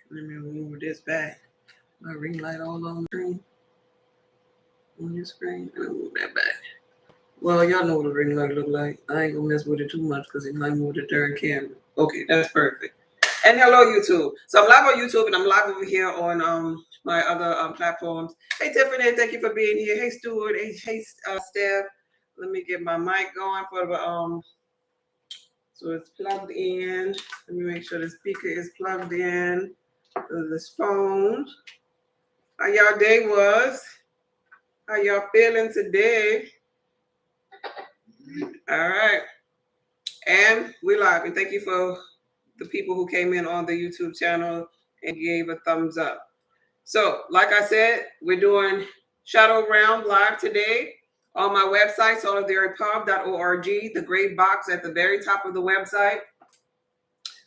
Let me move this back. My ring light all on the screen. On your screen. Let me move that back. Well, y'all know what a ring light look like. I ain't gonna mess with it too much because it might move the darn camera. Okay, that's perfect. And hello, YouTube. So I'm live on YouTube and I'm live over here on my other platforms. Hey, Tiffany, thank you for being here. Hey, Stuart. Hey, Steph. Let me get my mic going for the so it's plugged in. Let me make sure the speaker is plugged in to this phone. How y'all day was? How y'all feeling today? All right. And we're live. And thank you for the people who came in on the YouTube channel and gave a thumbs up. So, like I said, we're doing Shadow Realm live today on my website, solidarypub.org. The gray box at the very top of the website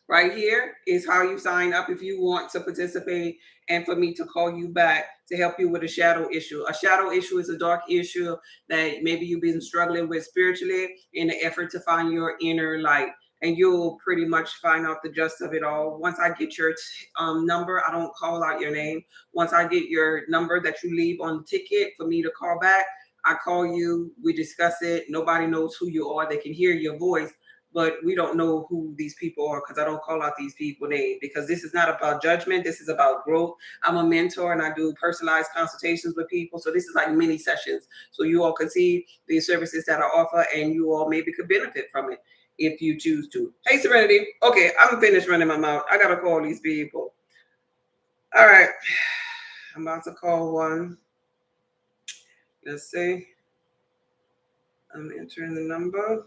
right here is how you sign up if you want to participate and for me to call you back to help you with a shadow issue. A shadow issue is a dark issue that maybe you've been struggling with spiritually in the effort to find your inner light. And you'll pretty much find out the gist of it all. Once I get your number, I don't call out your name. Once I get your number that you leave on the ticket for me to call back, I call you, we discuss it. Nobody knows who you are. They can hear your voice, but we don't know who these people are because I don't call out these people names because this is not about judgment. This is about growth. I'm a mentor and I do personalized consultations with people. So this is like mini sessions. So you all can see the services that I offer and you all maybe could benefit from it if you choose to. Hey, Serenity. Okay, I'm finished running my mouth. I got to call these people. All right. I'm about to call one. Let's see. I'm entering the number.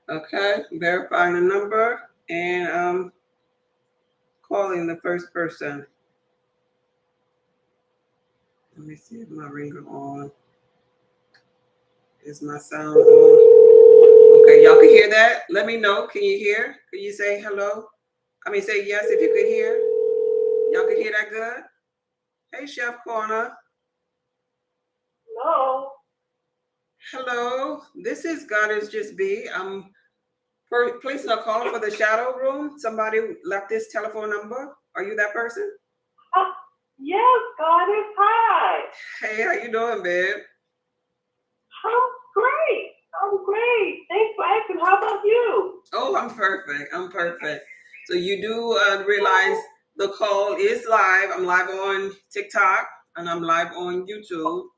Okay, verifying the number and calling the first person. Let me see if my ringer on. Is my sound on? Okay, y'all can hear that? Let me know. Can you hear? Can you say hello? Say yes if you could hear. Y'all can hear that good? Hey, Chef Corner. Hello. Hello. This is God is Just Be. I'm placing a call for the shadow room. Somebody left this telephone number. Are you that person? Yes, God is hi. Hey, how you doing, babe? I'm great. Thanks for asking. How about you? Oh, I'm perfect. So you do realize the call is live. I'm live on TikTok and I'm live on YouTube.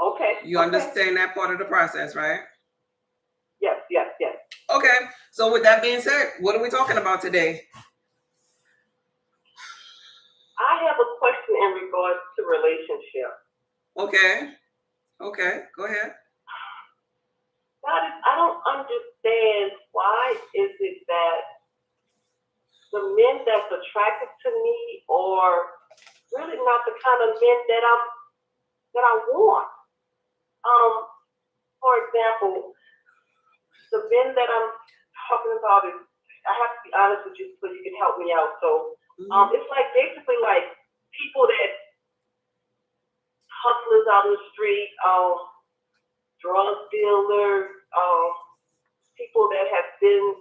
Okay. You understand that part of the process, right? Yes. Okay. So with that being said, what are we talking about today? I have a question in regards to relationship. Okay. Go ahead. I don't understand why is it that the men that's attracted to me are really not the kind of men that I want. For example, the men that I'm talking about is, I have to be honest with you so you can help me out. So it's like basically like people that hustlers out in the street, drug dealers, people that have been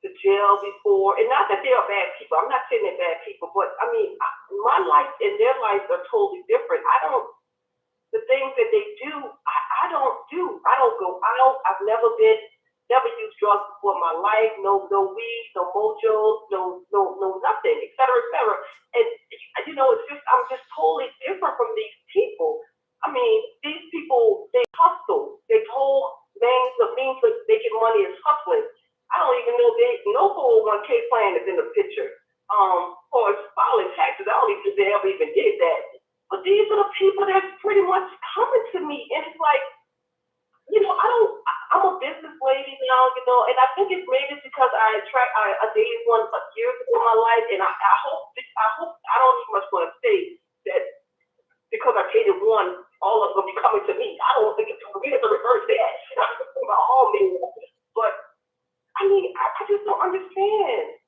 to jail before, and not that they are bad people. I'm not saying they're bad people, but I mean, my life and their lives are totally different. The things that they do, I don't do. I don't go out. I've never used drugs before in my life. No weed, no mojos, no nothing, et cetera. And it's just I'm just totally different from these people. I mean, these people, they hustle. They told the means that they get money is hustling. I don't even know no 401k plan is in the picture. Or filing taxes. I don't even think they ever even did that. But these are the people that's pretty much coming to me. And it's like, I'm a business lady now, and I think it's maybe because I dated one years ago in my life, and I hope, I don't even much want to say that because I dated one, all of them be coming to me. I don't think we have to reverse that. By all means. But, I mean, I just don't understand.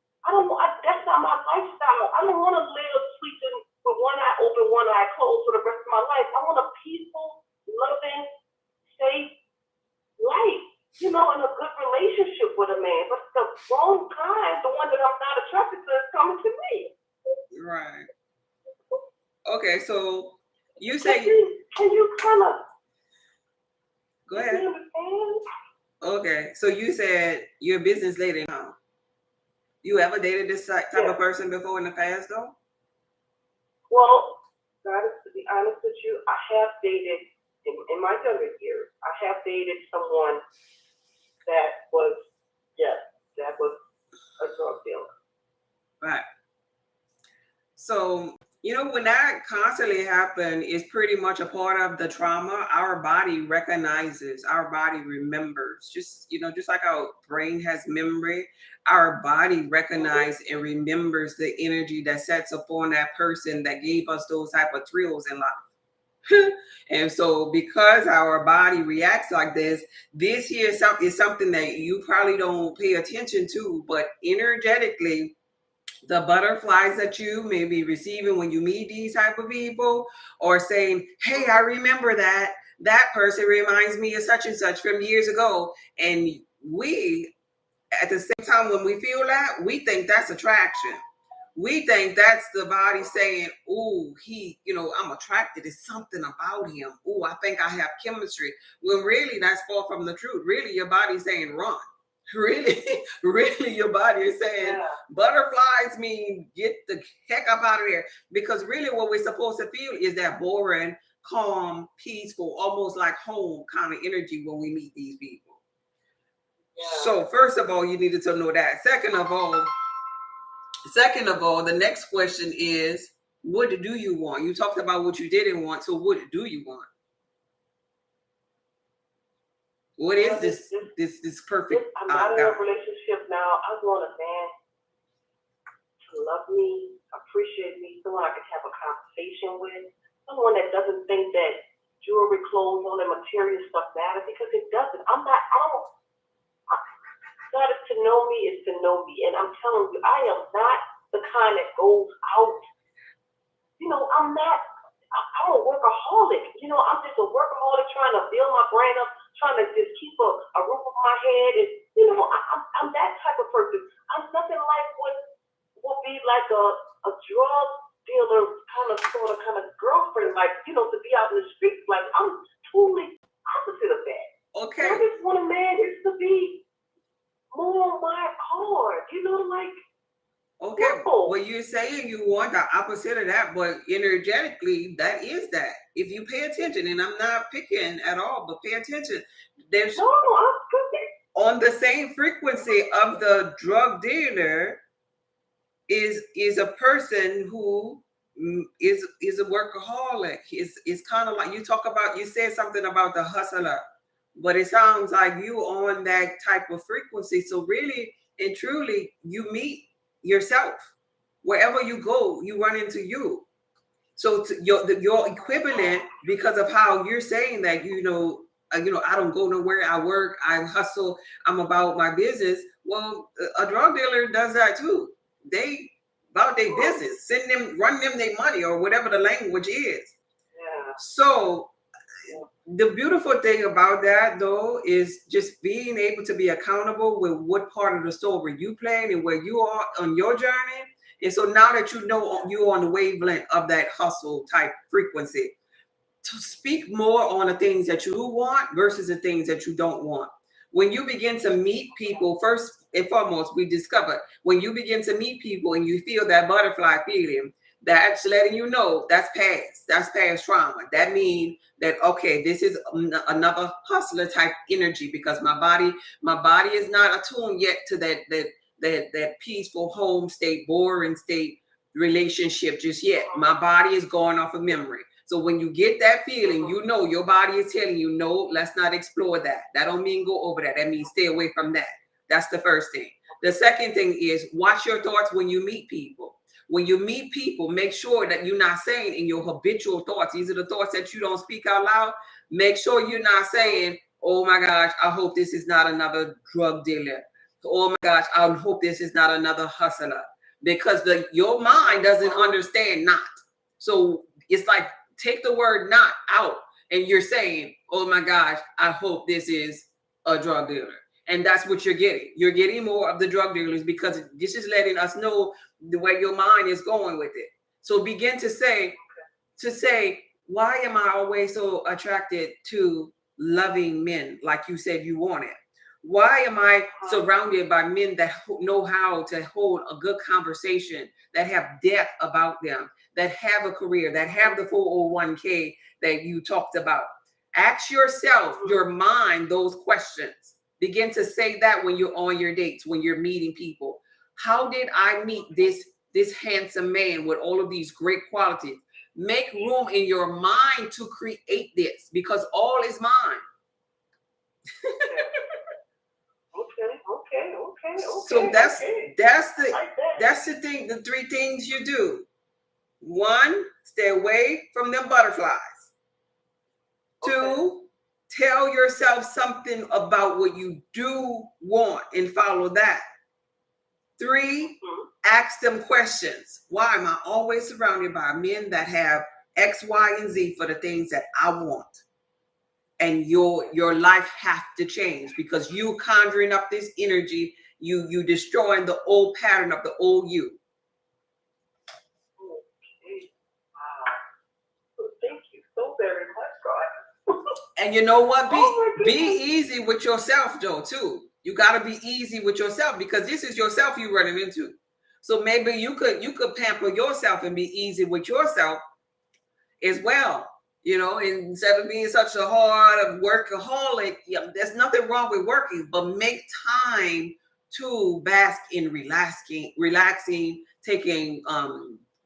That's not my lifestyle. I don't want to live sleeping with one eye open, one eye closed for the rest of my life. I want a peaceful, loving, know, in a good relationship with a man, but the wrong kind, the one that I'm not attracted to, is coming to me. Right. Okay, so you Can say, you kind of go ahead. understand? Okay, so you said you're a business lady now. You ever dated this type of person before in the past, though? Well, to be honest with you, I have dated, in my younger years, I have dated someone that was, yes, that was a drug dealer. Right. So, when that constantly happens, it's pretty much a part of the trauma. Our body recognizes, our body remembers. Just like our brain has memory, our body recognizes and remembers the energy that sets upon that person that gave us those type of thrills in life. And so because our body reacts like this here is something that you probably don't pay attention to, but energetically, the butterflies that you may be receiving when you meet these type of people, or saying, hey, I remember that person reminds me of such and such from years ago. And we, at the same time, when we feel that, we think that's attraction. We think that's the body saying, oh, I'm attracted to something about him. Oh, I think I have chemistry. When really that's far from the truth. Really, your body's saying run. Really, your body is saying butterflies mean get the heck up out of there. Because really what we're supposed to feel is that boring, calm, peaceful, almost like home kind of energy when we meet these people. Yeah. So first of all, you needed to know that. Second of all, the next question is, what do you want? You talked about what you didn't want, so what do you want? What is this perfect? I'm not in a relationship now. I want a man to love me, appreciate me, someone I can have a conversation with, someone that doesn't think that jewelry, clothes, all that material stuff matters, because it doesn't. Started to know me is to know me, and I'm telling you, I am not the kind that goes out. I'm a workaholic. I'm just a workaholic trying to build my brain up, trying to just keep a roof over my head, and I'm that type of person. I'm nothing like what would be like a drug dealer kind of girlfriend, like to be out in the streets. Like, I'm totally opposite of that. Okay. I just want a man just to be more on my card, like. Okay, well, you're saying you want the opposite of that, but energetically, that is that. If you pay attention, and I'm not picking at all, but pay attention, there's on the same frequency of the drug dealer is a person who is a workaholic. Is kind of like you said something about the hustler, but it sounds like you on that type of frequency. So really and truly, you meet yourself. Wherever you go, you run into you. So your equivalent, because of how you're saying that, I don't go nowhere. I work, I hustle, I'm about my business. Well, a drug dealer does that too. They about their business, run them their money, or whatever the language is. Yeah. So the beautiful thing about that, though, is just being able to be accountable with what part of the story you playing and where you are on your journey. And so now that you're on the wavelength of that hustle type frequency, to speak more on the things that you want versus the things that you don't want. When you begin to meet people, first and foremost, we discovered when you begin to meet people and you feel that butterfly feeling, that's letting you know that's past trauma. That means that, okay, this is another hustler type energy, because my body is not attuned yet to that peaceful home state, boring state relationship just yet. My body is going off of memory. So when you get that feeling, your body is telling you, no, let's not explore that. That don't mean go over that. That means stay away from that. That's the first thing. The second thing is watch your thoughts when you meet people. When you meet people, make sure that you're not saying in your habitual thoughts, these are the thoughts that you don't speak out loud. Make sure you're not saying, oh my gosh, I hope this is not another drug dealer. Oh my gosh, I hope this is not another hustler. Because your mind doesn't understand not. So it's like, take the word not out, and you're saying, oh my gosh, I hope this is a drug dealer. And that's what you're getting. You're getting more of the drug dealers because this is letting us know the way your mind is going with it. So begin to say, why am I always so attracted to loving men like you said you wanted? Why am I surrounded by men that know how to hold a good conversation, that have depth about them, that have a career, that have the 401k that you talked about? Ask yourself, your mind, those questions. Begin to say that when you're on your dates, when you're meeting people. How did I meet this handsome man with all of these great qualities? Make room in your mind to create this because all is mine. Okay. So that's the thing, the three things you do. One, stay away from them butterflies. Two, tell yourself something about what you do want and follow that. Three, ask them questions. Why am I always surrounded by men that have X, Y, and Z for the things that I want? And your life has to change because you conjuring up this energy, you destroying the old pattern of the old you. Okay. Wow. Thank you so very much, God. And you know what? Be easy with yourself, though, too. You got to be easy with yourself because this is yourself you're running into. So maybe you could pamper yourself and be easy with yourself as well. You know, instead of being such a hard workaholic, there's nothing wrong with working, but make time to bask in relaxing, taking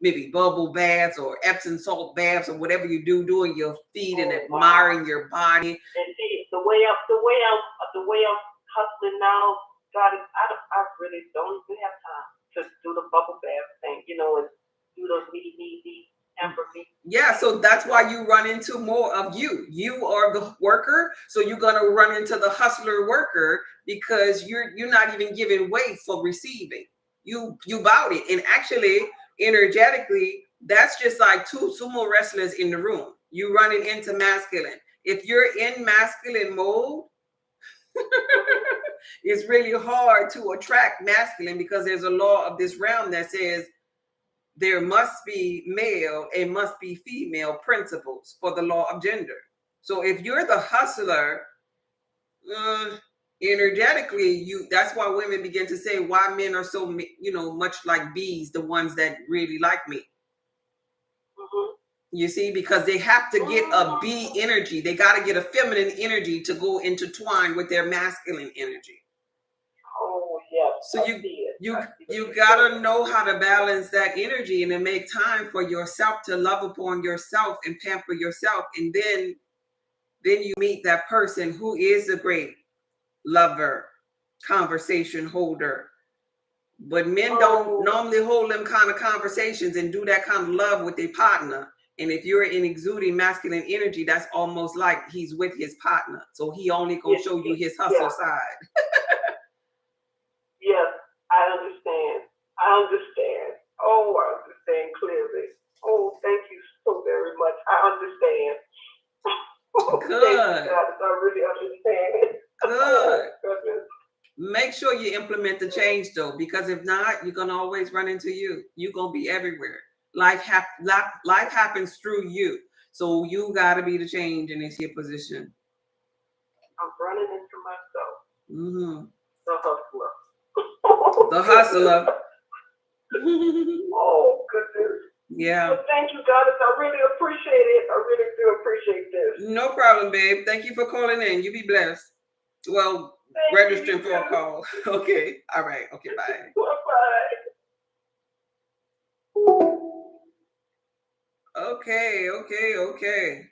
maybe bubble baths or Epsom salt baths or whatever you do, doing your feet and admiring your body. And see, the way I'm hustling now, God, I really don't even have time to do the bubble bath thing, and do those me. Yeah, so that's why you run into more of you. You are the worker, so you're gonna run into the hustler worker because you're not even giving way for receiving. You bout it, and actually, energetically, that's just like two sumo wrestlers in the room. You running into masculine. If you're in masculine mode, it's really hard to attract masculine because there's a law of this realm that says there must be male and must be female principles for the law of gender. So if you're the hustler, energetically, that's why women begin to say why men are so, much like bees, the ones that really like me. You see, because they have to get a bee energy. They got to get a feminine energy to go intertwine with their masculine energy. Oh, yeah. So you gotta know how to balance that energy and then make time for yourself to love upon yourself and pamper yourself, and then you meet that person who is a great lover, conversation holder. But men don't normally hold them kind of conversations and do that kind of love with their partner. And if you're in exuding masculine energy, that's almost like he's with his partner, so he only gonna show you his hustle side. Yes, I understand. Oh, I understand clearly. Oh, thank you so very much. I understand. Good. Thank you, God, I really understand. Good. Oh, Make sure you implement the change, though, because if not, you're gonna always run into you. You're gonna be everywhere. Life happens through you, so you gotta be the change in this here position. I'm running into myself. Mm-hmm. The hustler. The hustler. Oh, goodness. Yeah. Well, thank you, Goddess. I really appreciate it. I really do appreciate this. No problem, babe. Thank you for calling in. You be blessed. Well, registering for a call. Okay. All right. Okay. Bye. Bye-bye. Okay.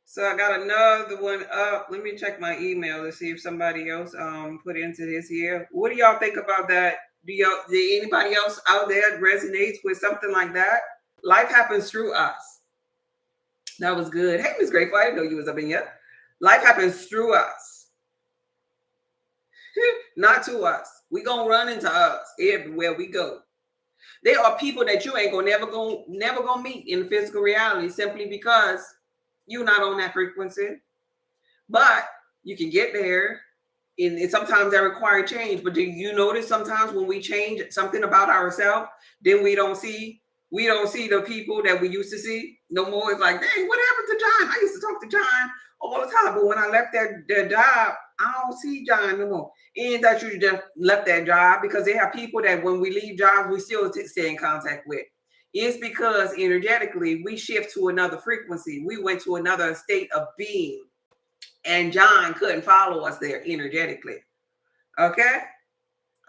So I got another one up. Let me check my email to see if somebody else put into this here. What do y'all think about that? Did anybody else out there resonates with something like that? Life happens through us. That was good. Hey, Miss Grateful, I didn't know you was up in here. Life happens through us, not to us. We gonna run into us everywhere we go. There are people that you ain't never gonna meet in physical reality simply because you're not on that frequency. But you can get there And sometimes that require change. But do you notice sometimes when we change something about ourselves, then we don't see the people that we used to see no more. It's like, dang, what happened to John? I used to talk to John all the time, but when I left that job, I don't see John no more. And that you just left that job because they have people that when we leave jobs, we still stay in contact with. It's because energetically we shift to another frequency. We went to another state of being, and John couldn't follow us there energetically. Okay?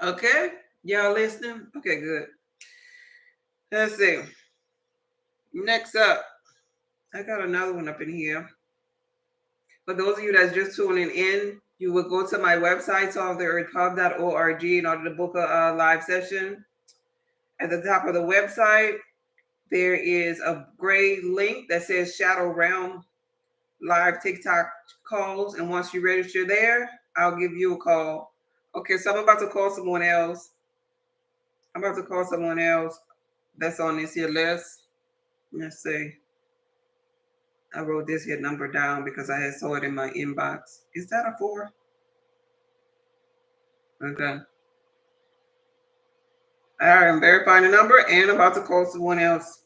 Okay? Y'all listening? Okay, good. Let's see. Next up, I got another one up in here. For those of you that's just tuning in, you will go to my website, solvetheearthpub.org, in order to book a live session. At the top of the website, there is a gray link that says Shadow Realm live TikTok calls. And once you register there, I'll give you a call. Okay, so I'm about to call someone else. That's on this here list. Let's see. I wrote this here number down because I had saw it in my inbox. Is that a 4? Okay. All right, I'm verifying the number and about to call someone else.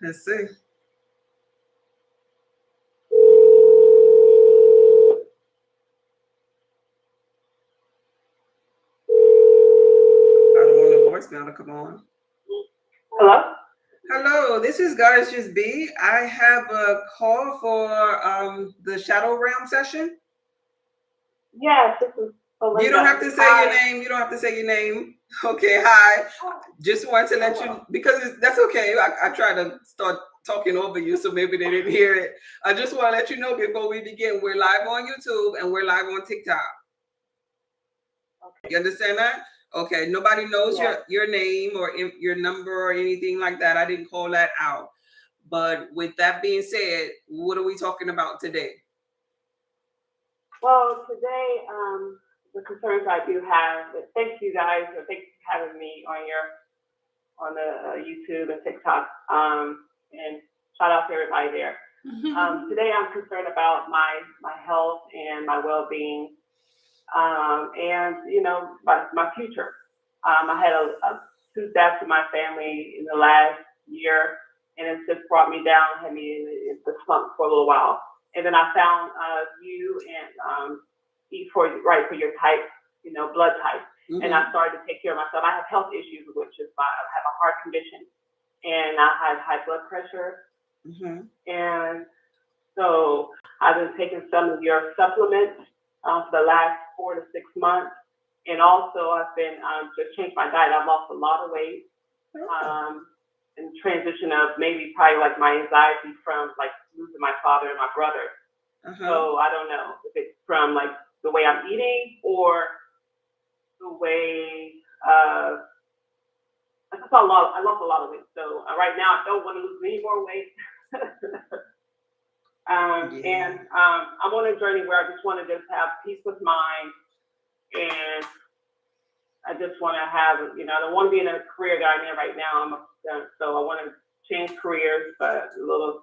Let's see. I don't want the voicemail to come on. Hello? Hello, this is Goddess Just B. I have a call for the Shadow Realm session. Yes, this is Belinda. You don't have to say Hi. your name. You don't have to say your name. Okay, hi. Just wanted to let you, because that's okay. I try to start talking over you, so maybe they didn't hear it. I just want to let you know before we begin, we're live on YouTube and we're live on TikTok. Okay. You understand that? Okay, nobody knows Yeah. your name or your number or anything like that. I didn't call that out. But with that being said, what are we talking about today? Well, today, the concerns I do have, thank you guys, or thanks for having me on the YouTube and TikTok, and shout out to everybody there. Today I'm concerned about my health and my well-being, and my future. I had 2 deaths in my family in the last year, and it's just brought me down, had me in the slump for a little while. And then I found you and eat for your type, blood type. Mm-hmm. And I started to take care of myself. I have health issues, which is I have a heart condition, and I have high blood pressure. Mm-hmm. And so I've been taking some of your supplements for the last 4 to 6 months. And also I've been just changed my diet. I've lost a lot of weight. And transition of maybe probably like my anxiety from like losing my father and my brother. So I don't know if it's from like the way I'm eating or the way I lost a lot of weight. So right now I don't want to lose any more weight. And I'm on a journey where I just want to just have peace with mind, and I just want to have, I don't want to be in a career that I'm in right now. So I want to change careers, but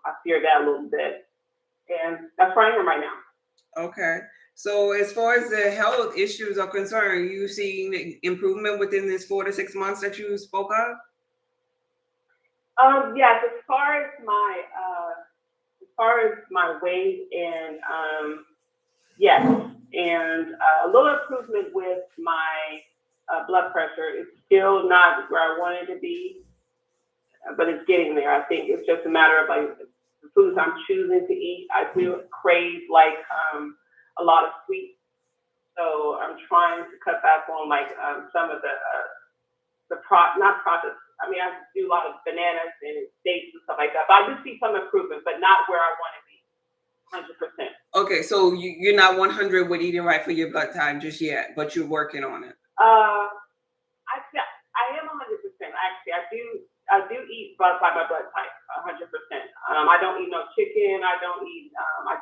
I fear that a little bit. And that's where I am right now. Okay. So as far as the health issues are concerned, you seeing improvement within this 4 to 6 months that you spoke of? Yes, as far as my weight and yes, and a little improvement with my blood pressure. It's still not where I want it to be, but it's getting there. I think it's just a matter of like the foods I'm choosing to eat. I do crave like a lot of sweets, so I'm trying to cut back on like some of not processed. I mean, I do a lot of bananas and dates and stuff like that. But I do see some improvement, but not where I want to be, 100%. Okay, so you're not 100 with eating right for your blood type just yet, but you're working on it. I am 100%. Actually, I do eat by my blood type, 100%. I don't eat no chicken. I don't eat. I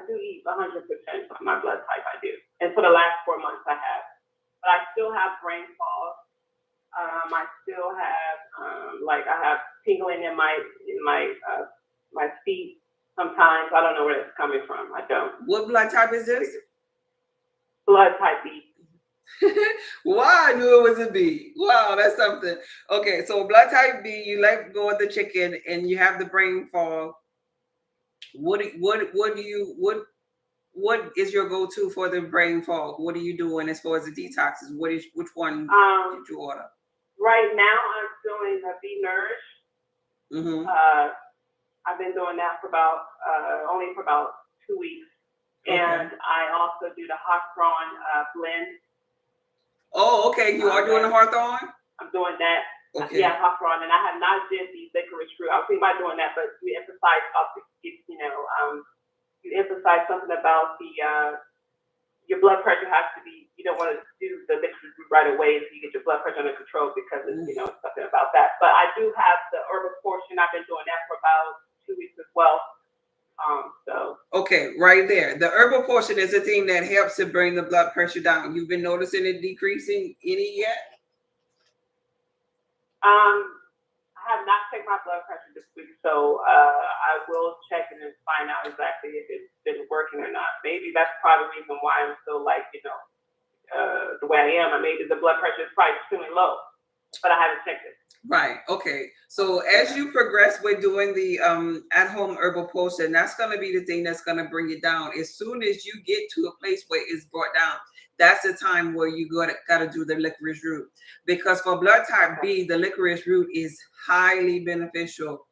do eat 100% of my blood type. I do, and for the last 4 months I have. But I still have brain fog. I still have like I have tingling in my feet sometimes. I don't know where it's coming from. I don't. What blood type is this? Blood type B. Wow, I knew it was a B. Wow, that's something. Okay, so blood type B, you let go of the chicken and you have the brain fog. What is your go-to for the brain fog? What are you doing as far as the detoxes? Which one did you order? Right now I'm doing a Be Nourished. Mm-hmm. I've been doing that for about only for about 2 weeks. Okay. And I also do the Hawthorne blend. Oh, okay. You are doing the Hawthorne? I'm doing that. Okay. Yeah, Hawthorne. And I have not did the licorice root. I was thinking about doing that, but you emphasize you emphasize something about the your blood pressure has to be. You don't want to do the licorice root right away until you get your blood pressure under control because it's something about that. But I do have the herbal portion. I've been doing that for about 2 weeks as well. Okay, right there. The herbal portion is the thing that helps to bring the blood pressure down. You've been noticing it decreasing any yet? I have not checked my blood pressure this week, so I will check and then find out exactly if it's been working or not. Maybe that's probably the reason why I'm still like, the way I am. Or maybe the blood pressure is probably extremely low, but I haven't checked it. Right. Okay. So as you progress with doing the at-home herbal potion, that's going to be the thing that's going to bring it down. As soon as you get to a place where it's brought down, that's the time where you got to do the licorice root. Because for blood type B, the licorice root is highly beneficial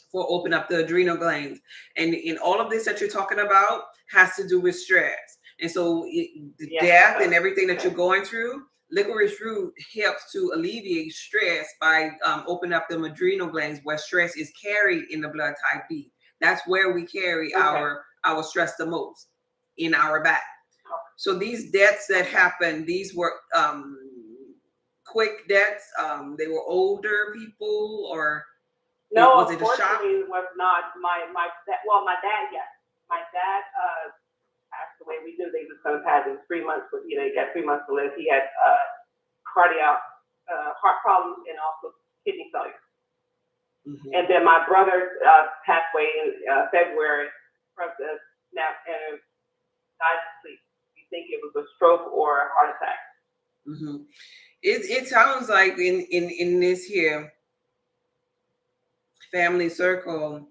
for opening up the adrenal glands. And in all of this that you're talking about has to do with stress. And so the death and everything that you're going through, licorice root helps to alleviate stress by opening up the adrenal glands where stress is carried in the blood type B. That's where we carry our stress the most, in our back. So these deaths that happened, these were quick deaths. They were older people, or no, was it a shock? It was not. My dad, yes. My dad passed away. We knew they was going to pass in 3 months, but he got 3 months to live. He had cardiac heart problems and also kidney failure. Mm-hmm. And then my brother passed away in February from the snap and died of sleep. You think it was a stroke or a heart attack? Mm-hmm. It sounds like in this here family circle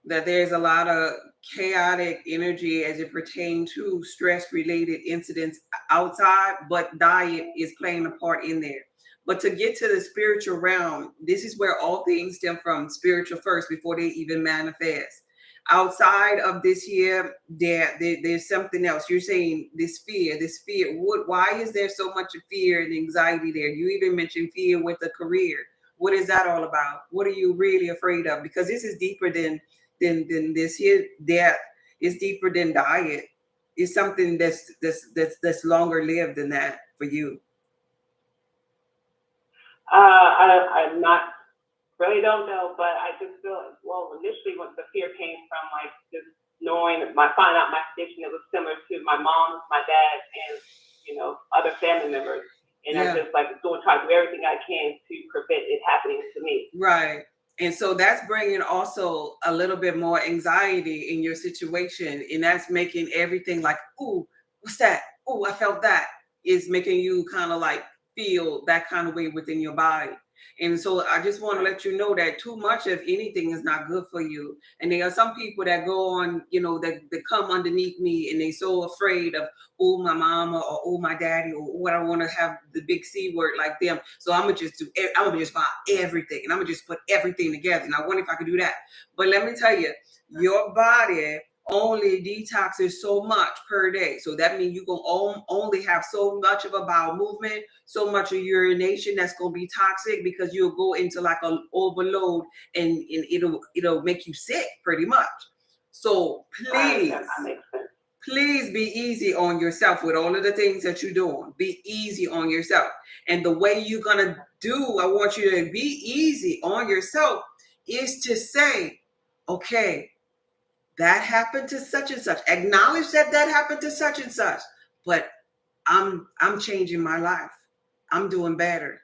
that there's a lot of chaotic energy as it pertains to stress related incidents outside, but diet is playing a part in there. But to get to the spiritual realm, this is where all things stem from, spiritual first before they even manifest. Outside of this here, there's something else. You're saying this fear. Why is there so much fear and anxiety there? You even mentioned fear with a career. What is that all about? What are you really afraid of? Because this is deeper than this here death. It's deeper than diet. It's something that's longer lived than that for you. I'm not really don't know, but I just feel initially when the fear came from like just knowing find out my condition, it was similar to my mom, my dad, and other family members. And I just try to do everything I can to prevent it happening to me. Right. And so that's bringing also a little bit more anxiety in your situation. And that's making everything like, ooh, what's that? Ooh, I felt that. Is making you kind of like feel that kind of way within your body. And so I just want to let you know that too much of anything is not good for you. And there are some people that go on, that come underneath me and they're so afraid of, oh, my mama or oh, my daddy, or oh, I don't want to have the big C word like them. So I'm going to just buy everything and I'm going to just put everything together. And I wonder if I could do that. But let me tell you, your body only detoxes so much per day. So that means you're going to only have so much of a bowel movement, so much of urination that's going to be toxic, because you'll go into like an overload and it'll make you sick pretty much. So please be easy on yourself with all of the things that you're doing. Be easy on yourself. And the way you're going to I want you to be easy on yourself is to say, okay, that happened to such and such. Acknowledge that happened to such and such. But I'm changing my life. I'm doing better.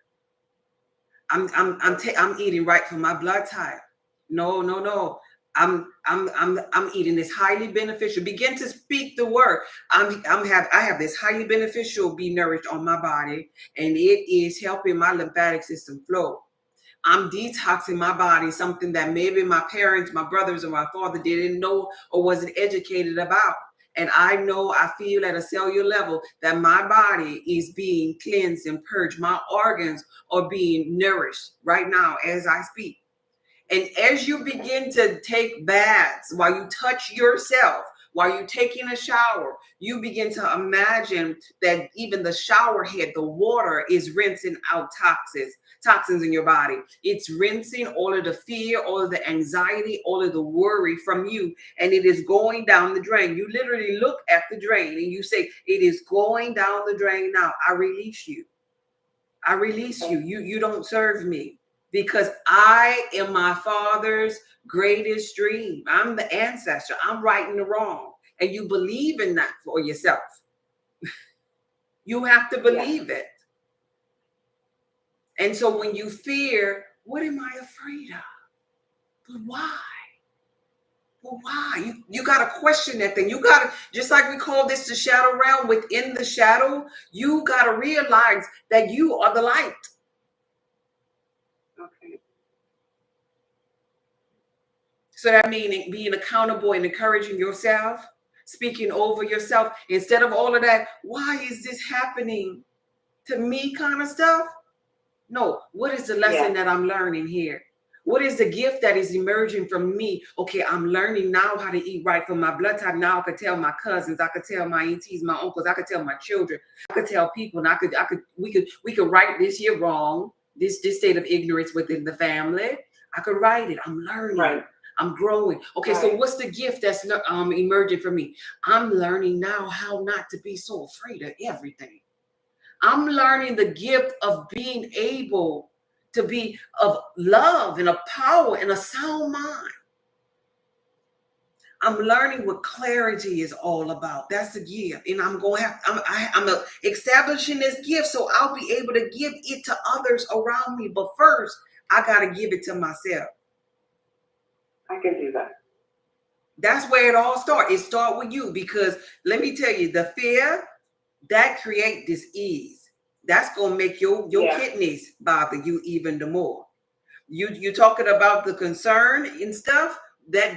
I'm eating right for my blood type. No. I'm eating this highly beneficial. Begin to speak the word. I have this highly beneficial Be Nourished on my body, and it is helping my lymphatic system flow. I'm detoxing my body, something that maybe my parents, my brothers, or my father didn't know or wasn't educated about. And I feel at a cellular level that my body is being cleansed and purged. My organs are being nourished right now as I speak. And as you begin to take baths, while you touch yourself, while you're taking a shower, you begin to imagine that even the shower head, the water is rinsing out toxins in your body. It's rinsing all of the fear, all of the anxiety, all of the worry from you, and it is going down the drain. You literally look at the drain and you say, it is going down the drain now. I release you. I release you. You don't serve me. Because I am my Father's greatest dream. I'm the ancestor. I'm righting the wrong. And you believe in that for yourself. You have to believe it. And so when you fear, what am I afraid of? But why? Well, why? You got to question that thing. You got to, just like we call this the shadow realm, within the shadow, you got to realize that you are the light. Okay. So that means being accountable and encouraging yourself, speaking over yourself, instead of all of that, why is this happening to me kind of stuff? No, what is the lesson that I'm learning here? What is the gift that is emerging from me? Okay, I'm learning now how to eat right for my blood type. Now I could tell my cousins, I could tell my aunties, my uncles, I could tell my children, I could tell people, and we could write this here wrong, this state of ignorance within the family. I could write it. I'm learning. Right. I'm growing. Okay, so what's the gift that's emerging for me? I'm learning now how not to be so afraid of everything. I'm learning the gift of being able to be of love and of power and a sound mind. I'm learning what clarity is all about. That's a gift. And I'm establishing this gift so I'll be able to give it to others around me. But first, I got to give it to myself. I can do that. That's where it all starts. It starts with you, because let me tell you, the fear that create this ease. That's gonna make your kidneys bother you even the more. You talking about the concern and stuff that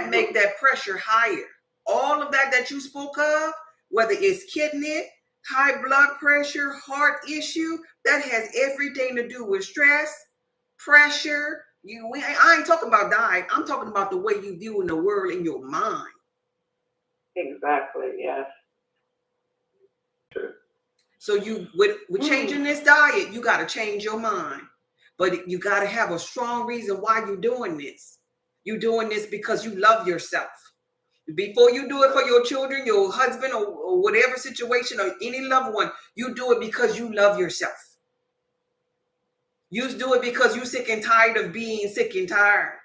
make that pressure higher. All of that you spoke of, whether it's kidney, high blood pressure, heart issue, that has everything to do with stress, pressure. I ain't talking about diet. I'm talking about the way you view in the world in your mind. Exactly. Yes. True. So with changing this diet, you got to change your mind, but you got to have a strong reason why you're doing this. You're doing this because you love yourself. Before you do it for your children, your husband, or whatever situation, or any loved one, you do it because you love yourself. You do it because you're sick and tired of being sick and tired.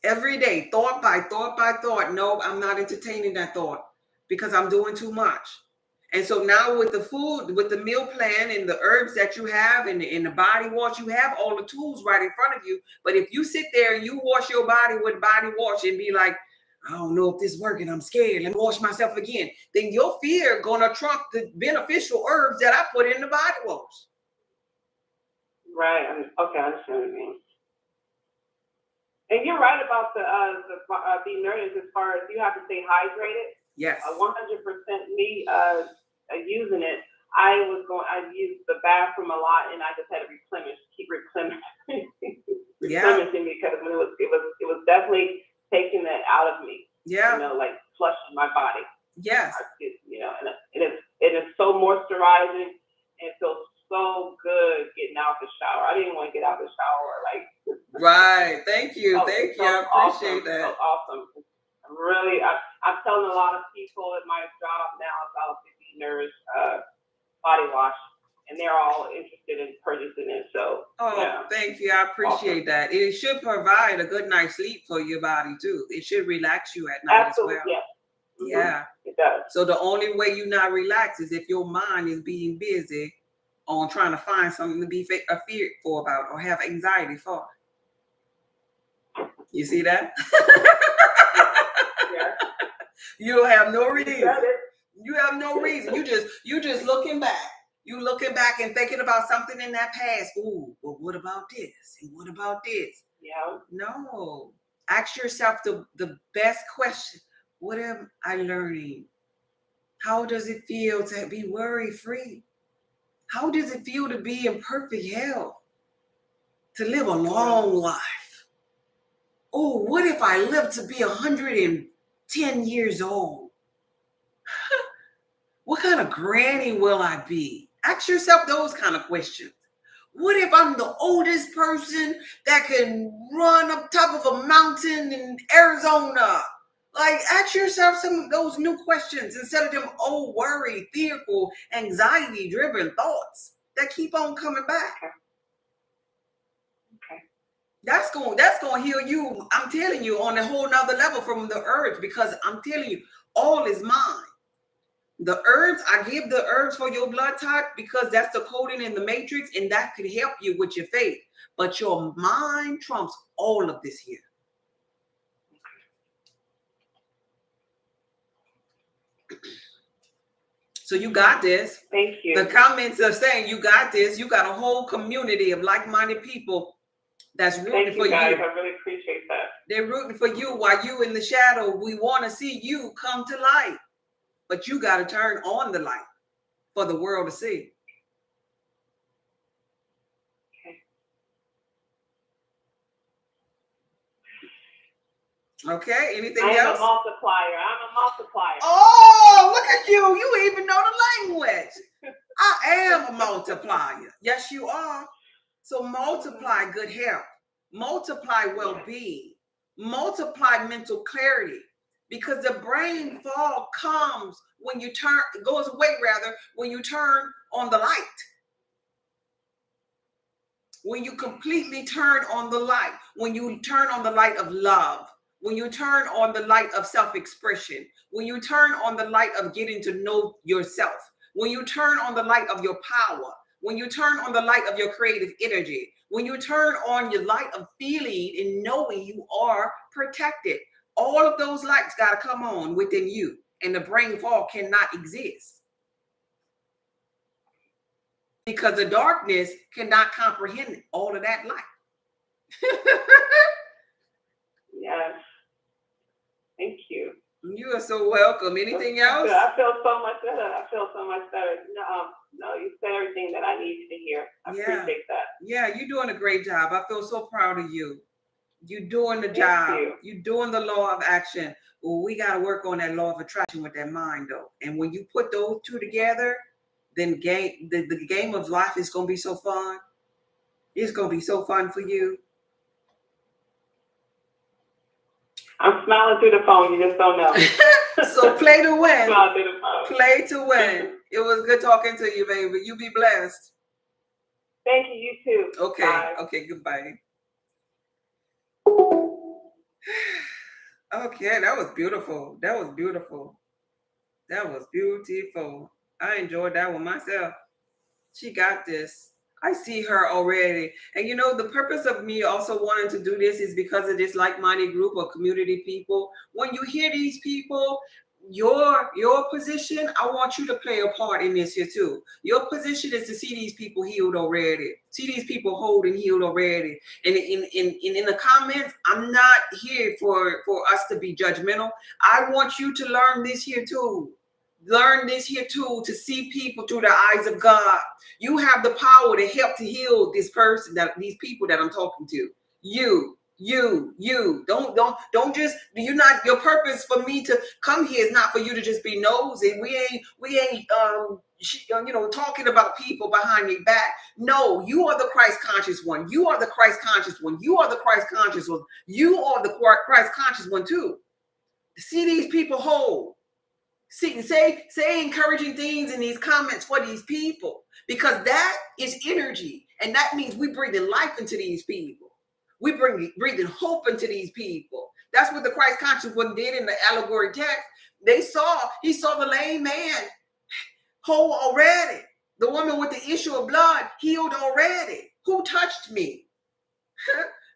Every day, thought by thought. No, I'm not entertaining that thought because I'm doing too much. And so now with the food, with the meal plan and the herbs that you have and the body wash, you have all the tools right in front of you. But if you sit there and you wash your body with body wash and be like, I don't know if this is working, I'm scared, let me wash myself again, then your fear gonna trump the beneficial herbs that I put in the body wash. Right. Okay, I understand what you mean. And you're right about the being nourished, as far as you have to stay hydrated. Yes. 100% me using it. I used the bathroom a lot, and I just had to keep replenishing because it was definitely taking that out of me. Yeah. Like flushing my body. Yes. And it is so moisturizing, and it feels so good getting out the shower. I didn't want to get out the shower Right. Thank you. Thank you. I appreciate that. So awesome. I'm telling a lot of people at my job now about the Be Nourished body wash, and they're all interested in purchasing it. So thank you. I appreciate that. It should provide a good night's sleep for your body too. It should relax you at night as well. Yeah. It does. So the only way you not relax is if your mind is being busy on trying to find something to be fearful about or have anxiety for. You see that? Yeah. You don't have no You reason. said it. You have no reason. You just looking back. You looking back and thinking about something in that past. Ooh, well, what about this? And what about this? Yeah. No. Ask yourself the best question. What am I learning? How does it feel to be worry-free? How does it feel to be in perfect health? To live a long life? Oh, what if I live to be 110 years old? What kind of granny will I be? Ask yourself those kind of questions. What if I'm the oldest person that can run up top of a mountain in Arizona? Like, ask yourself some of those new questions instead of them old, worried, fearful, anxiety-driven thoughts that keep on coming back. Okay. That's going to heal you. I'm telling you, on a whole nother level from the earth, because I'm telling you, all is mine. The herbs, I give the herbs for your blood type because that's the coding in the matrix, and that could help you with your faith. But your mind trumps all of this here. So you got this. Thank you. The comments are saying you got this. You got a whole community of like-minded people that's rooting for you. Thank you, guys. I really appreciate that. They're rooting for you while you in the shadow. We want to see you come to light. But you got to turn on the light for the world to see. Okay, anything else? I'm a multiplier. Oh, look at you. You even know the language. I am a multiplier. Yes, you are. So multiply good health. Multiply well-being. Multiply mental clarity. Because the brain fog comes when you goes away when you turn on the light. When you completely turn on the light. When you turn on the light of love. When you turn on the light of self-expression, when you turn on the light of getting to know yourself, when you turn on the light of your power, when you turn on the light of your creative energy, when you turn on your light of feeling and knowing you are protected, all of those lights got to come on within you, and the brain fog cannot exist. Because the darkness cannot comprehend all of that light. Yes. Thank you. You are so welcome. Anything else? I feel so much better. No, you said everything that I needed to hear. I appreciate that. Yeah, you're doing a great job. I feel so proud of you. You're doing the job. You're doing the law of action. Well, we got to work on that law of attraction with that mind, though. And when you put those two together, then the game of life is going to be so fun. It's going to be so fun for you. I'm smiling through the phone. You just don't know. So play to win. Smile through the phone. Play to win. It was good talking to you, baby. You be blessed. Thank you. You too. Okay. Bye. Okay. Goodbye. Okay. That was beautiful. That was beautiful. I enjoyed that one myself. She got this. I see her already. And you know, the purpose of me also wanting to do this is because of this like-minded group of community people. When you hear these people, your position, I want you to play a part in this here too. Your position is to see these people healed already. See these people whole and healed already. And in the comments, I'm not here for us to be judgmental. I want you to learn this here too. Learn this here too, to see people through the eyes of God. You have the power to help to heal this person, these people that I'm talking to. You. Don't just, your purpose for me to come here is not for you to just be nosy. We ain't talking about people behind your back. No, you are the Christ conscious one. You are the Christ conscious one. You are the Christ conscious one. You are the Christ conscious one too. See these people whole. Say encouraging things in these comments for these people, because that is energy, and that means we breathing life into these people. We breathing hope into these people. That's what the Christ conscious one did in the allegory text. He saw the lame man whole already. The woman with the issue of blood healed already. Who touched me?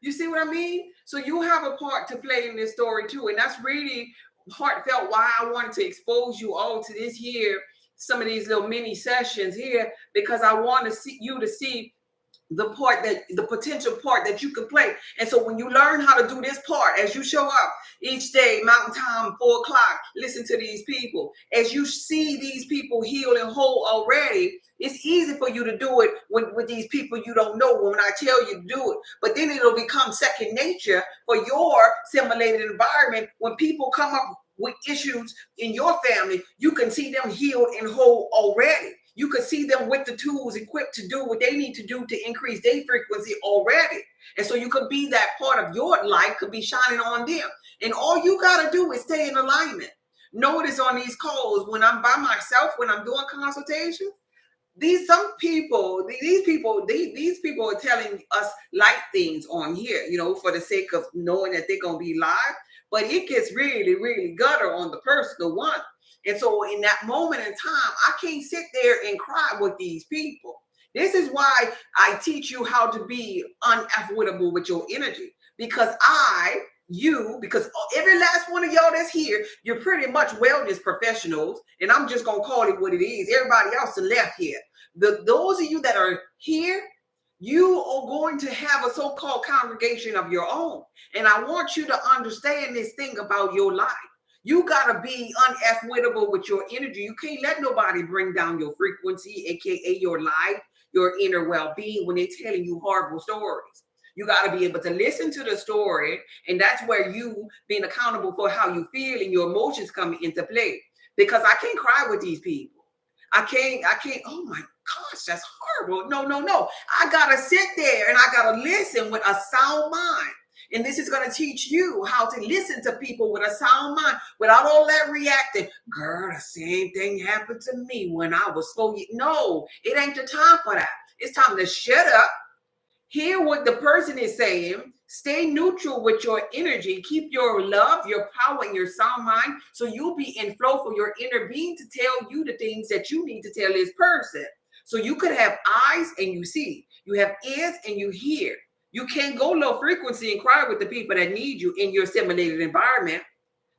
You see what I mean? So you have a part to play in this story too. And that's really heartfelt why I wanted to expose you all to this here, some of these little mini sessions here, because I want to see you to see the potential part that you can play. And so when you learn how to do this part, as you show up each day, mountain time, 4:00, listen to these people. As you see these people heal and whole already, it's easy for you to do it with these people you don't know when I tell you to do it. But then it'll become second nature for your simulated environment. When people come up with issues in your family, you can see them healed and whole already. You can see them with the tools equipped to do what they need to do to increase their frequency already. And so you could be that part of your light could be shining on them. And all you got to do is stay in alignment. Notice on these calls, when I'm by myself, when I'm doing consultations, these people are telling us light things on here, for the sake of knowing that they're going to be live. But it gets really, really gutter on the personal one. And so in that moment in time, I can't sit there and cry with these people. This is why I teach you how to be unavoidable with your energy. Because because every last one of y'all that's here, you're pretty much wellness professionals. And I'm just going to call it what it is. Everybody else is left here. Those of you that are here, you are going to have a so-called congregation of your own. And I want you to understand this thing about your life. You got to be unavoidable with your energy. You can't let nobody bring down your frequency, aka your life, your inner well-being when they're telling you horrible stories. You got to be able to listen to the story, and that's where you being accountable for how you feel and your emotions come into play. Because I can't cry with these people. I can't, oh my gosh, that's horrible. No. I got to sit there and I got to listen with a sound mind. And this is going to teach you how to listen to people with a sound mind without all that reacting. Girl, the same thing happened to me when I was so young. No, it ain't the time for that. It's time to shut up, hear what the person is saying, stay neutral with your energy, keep your love, your power, and your sound mind so you'll be in flow for your inner being to tell you the things that you need to tell this person. So you could have eyes and you see, you have ears and you hear. You can't go low frequency and cry with the people that need you in your simulated environment,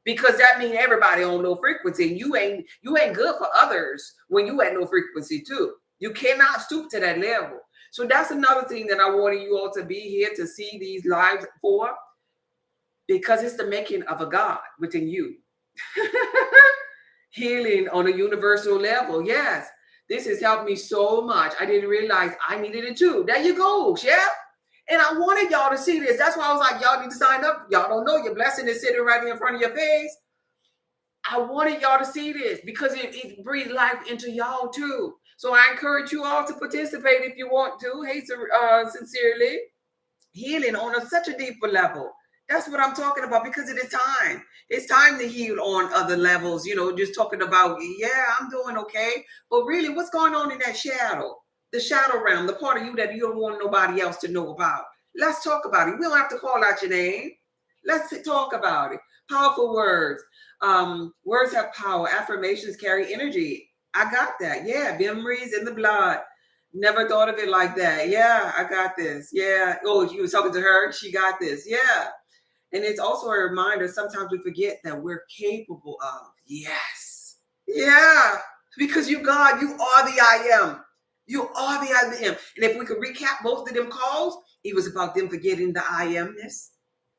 because that means everybody on low frequency. And you ain't good for others when you at low frequency too. You cannot stoop to that level. So that's another thing that I wanted you all to be here to see these lives for, because it's the making of a God within you. Healing on a universal level. Yes, this has helped me so much. I didn't realize I needed it too. There you go, Chef. And I wanted y'all to see this. That's why I was like, y'all need to sign up. Y'all don't know your blessing is sitting right in front of your face. I wanted y'all to see this because it breathes life into y'all too. So I encourage you all to participate if you want to. Hey, sincerely, healing on such a deeper level. That's what I'm talking about, because it is time. It's time to heal on other levels. Just talking about, yeah, I'm doing okay. But really, what's going on in that shadow? The shadow realm, the part of you that you don't want nobody else to know about. Let's talk about it. We don't have to call out your name. Let's talk about it. Powerful words. Words have power. Affirmations carry energy. I got that. Yeah, memories in the blood. Never thought of it like that. Yeah, I got this. Yeah. Oh, you was talking to her? She got this. Yeah. And it's also a reminder, sometimes we forget that we're capable of. Yes. Yeah. Because God, you are the I am. You are the I am. And if we could recap both of them calls, it was about them forgetting the I amness.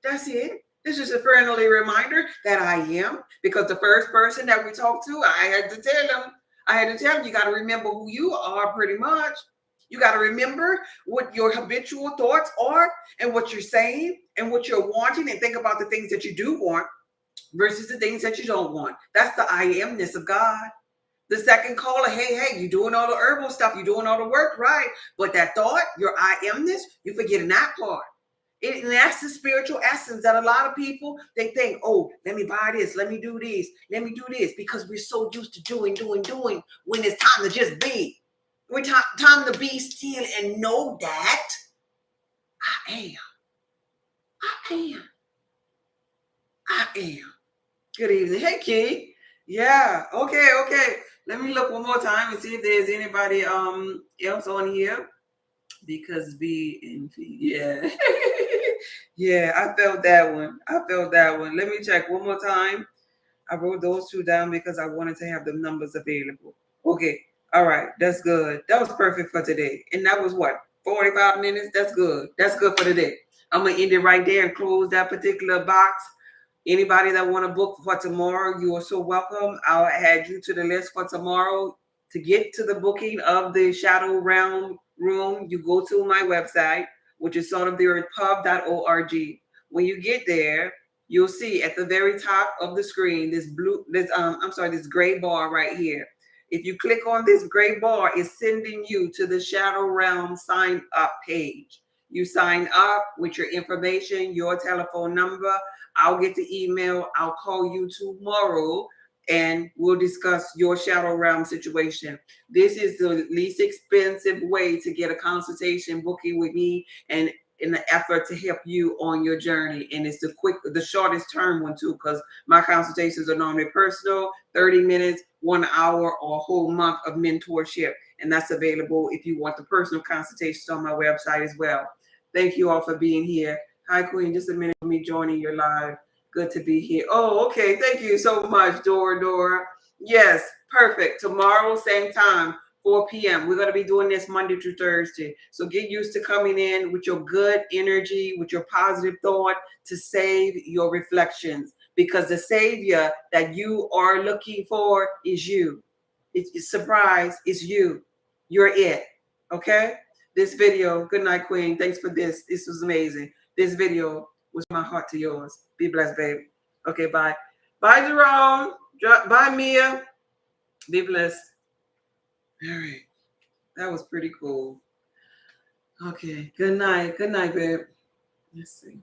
That's it. This is a friendly reminder that I am. Because the first person that we talked to, I had to tell them, you got to remember who you are pretty much. You got to remember what your habitual thoughts are and what you're saying and what you're wanting, and think about the things that you do want versus the things that you don't want. That's the I amness of God. The second caller, hey, you doing all the herbal stuff, you doing all the work, right? But that thought, your I amness, you're forgetting that part. And that's the spiritual essence that a lot of people, they think, oh, let me buy this, let me do this, because we're so used to doing, when it's time to just be. We're time to be still and know that I am. Good evening. Hey, Key. Yeah. Okay. Let me look one more time and see if there's anybody else on here. Because B and P. Yeah. Yeah, I felt that one. Let me check one more time. I wrote those two down because I wanted to have the numbers available. Okay. All right. That's good. That was perfect for today. And that was what? 45 minutes? That's good. That's good for today. I'm going to end it right there and close that particular box. Anybody that want to book for tomorrow, you are so welcome. I'll add you to the list for tomorrow. To get to the booking of the Shadow Realm room, you go to my website, which is saltoftheearthpub.org. When you get there, you'll see at the very top of the screen this gray bar right here. If you click on this gray bar, it's sending you to the Shadow Realm sign up page. You sign up with your information, your telephone number. I'll get the email. I'll call you tomorrow and we'll discuss your Shadow Realm situation. This is the least expensive way to get a consultation booking with me and in the effort to help you on your journey. And it's the shortest term one too, because my consultations are normally personal, 30 minutes, 1 hour, or a whole month of mentorship. And that's available if you want the personal consultations on my website as well. Thank you all for being here. Hi, Queen. Just a minute for me joining your live. Good to be here. Oh, okay. Thank you so much, Dora. Yes, perfect. Tomorrow, same time, 4 p.m. We're going to be doing this Monday through Thursday. So get used to coming in with your good energy, with your positive thought to save your reflections. Because the savior that you are looking for is you. It's surprise, it's you. You're it. Okay? This video, good night, Queen. Thanks for this. This was amazing. This video was my heart to yours. Be blessed, babe. Okay, bye. Bye, Jerome. Bye, Mia. Be blessed. All right. That was pretty cool. Okay. Good night. Good night, babe. Let's see.